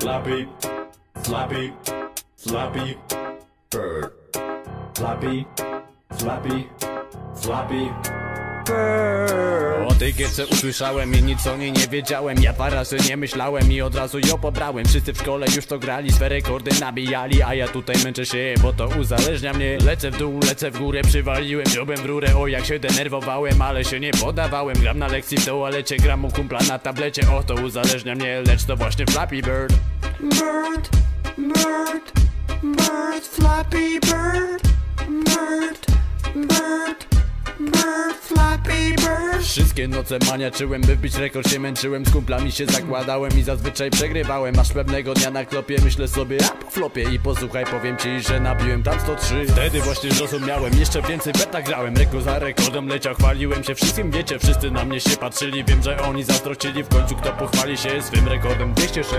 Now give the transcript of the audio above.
Flappy, Flappy, Flappy Bird. Flappy, Flappy, Flappy Bird. O tej gierce usłyszałem i nic o niej nie wiedziałem. Ja 2 razy nie myślałem i od razu ją pobrałem. Wszyscy w szkole już to grali, swe rekordy nabijali, a ja tutaj męczę się, bo to uzależnia mnie. Lecę w dół, lecę w górę, przywaliłem dziobem w rurę. O jak się denerwowałem, ale się nie podawałem. Gram na lekcji w toalecie, gram u kumpla na tablecie. O to uzależnia mnie, lecz to właśnie Flappy Bird. Bird, bird, bird, Flappy Bird. Bird, bird, bird, Flappy Bird. Wszystkie noce maniaczyłem, by wbić rekord się męczyłem. Z kumplami się zakładałem i zazwyczaj przegrywałem. Aż pewnego dnia na klopie myślę sobie, a po flopie. I posłuchaj, powiem ci, że nabiłem tam 103. Wtedy właśnie zrozumiałem, jeszcze więcej beta grałem. Rekord za rekordem leciał, chwaliłem się wszystkim, wiecie. Wszyscy na mnie się patrzyli, wiem, że oni zazdrościli. W końcu kto pochwali się swym rekordem 206.